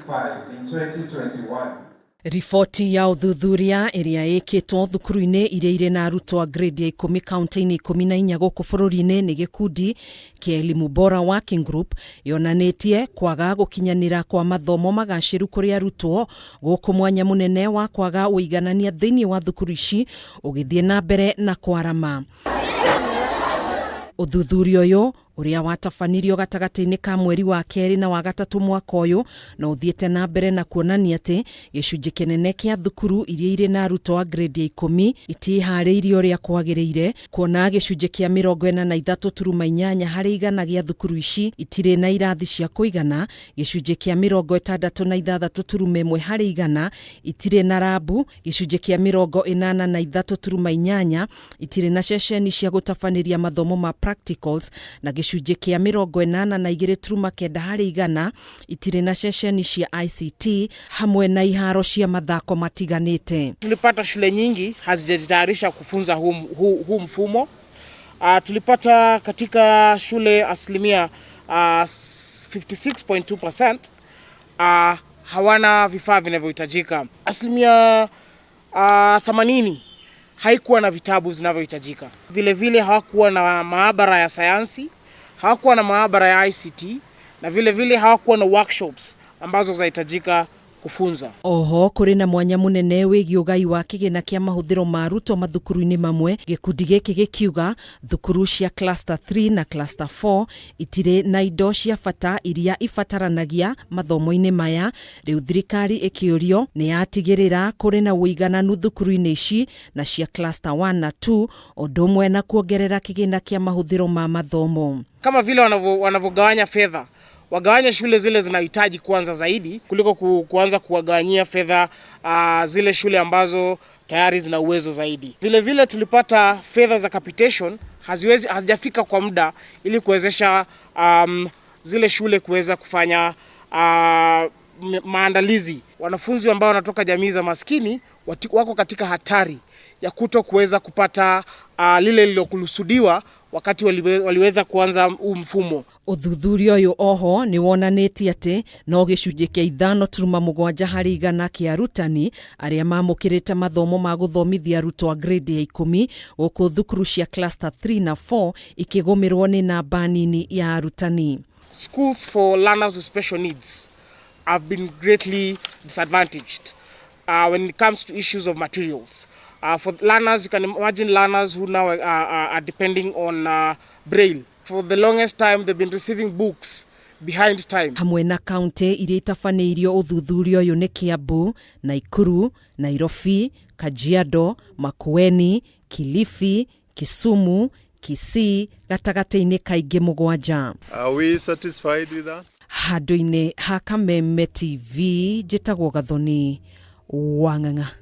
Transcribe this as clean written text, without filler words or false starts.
in 2021. Riboti ya uthuthuria iria ikitwo thukuru-ini iria ire na arutwo a grade ya 10 kaunti-ini 14 guku bururi-ini ni gikundi kia Elimu Bora Working Group yonanitie kwaga gukinyanira kwa mathomo magaciru kuri arutwo guku mwanya munene wa kwaga uiganania thiini wa thukuru ici ugithie na mbere na kwarama. Uthuthuria uyu uria watabanirio gatagati-ini ka mweri wa keri na wa gatatu mwaka uyu na uthiete na mbere na kuonania ati gicunji kinene kia thukuru iria ire na arutwo a grade ya 10 itihariirio uria kwagiriire, kuona gicunji kia 43.8 hari igana gia thukuru ici itire na irathi cia kuigana, gicunji kia 66.1 hari igana itire na rabu, gicunji kia 83.8 itire na ceceni cia gutabaniria mathomo ma practicals, na gicunji kia 82.9 hari igana itire na ceceni cia ICT hamwe na iharo cia mathako matiganite. Tulipata shule nyingi hazijajitayarisha kufunza huu mfumo. Tulipata katika shule asilimia 56.2% hawana vifaa vinavyohitajika. Asilimia 80 haikuwa na vitabu vinavyohitajika. Vile vile hawakuwa na maabara ya sayansi, hawakuwa na maabara ya ICT, na vile vile hawakuwa na workshops ambazo zahitajika kufunza. Oho kuri na mwanya munene wigi ugai wa kigina kia mahuthiro ma arutwo mathukuru-ini mamwe, gikundi giki gikiuga thukuru cia cluster 3 na cluster 4 itire na indo cia bata iria ifataranagia mathomo-ini maya. Riu thirikari ikiurio ni yatigirira kuri na uigananu thukuru-ini ici na cia cluster 1 na 2 odumwe na kuongerera kigina kia mahuthiro ma mathomo. Kama vile wanavogawanya fedha, wagawanya shule zile zinahitaji kuanza zaidi kuliko kuanza kuwagawanyia fedha zile shule ambazo tayari zina uwezo zaidi. Vile vile tulipata fedha za capitation hazijafika kwa muda ili kuwezesha zile shule kuweza kufanya maandalizi. Wanafunzi ambao wanatoka jamii za maskini wako katika hatari ya kuto kuweza kupata lile lilokusudiwa wakati waliweza kuanza mfumo. Uthuthuria uyu oho ni wonanitie ati no gicunji kia 5.7 hari igana kia arutani aria mamukirite mathomo ma guthomithia arutwo a grade ya 10 guku thukuru cia cluster 3 na 4 ikigomirwo ni namba nini ya arutani. Schools for learners with special needs have been greatly disadvantaged when it comes to issues of materials. For learners, you can imagine learners who now are depending on Braille. For the longest time, they've been receiving books behind time. Hamwe na kaunti iria itabanirio uthuthuria uyu ni Kiambu, Nakuru, Nairobi, Kajiado, Makueni, Kilifi, Kisumu, Kisii, gatagati-ini kaingi 7. Are we satisfied with that? Handu-ini ha Kameme TV, njitagwo Gathoni Wang'ang'a.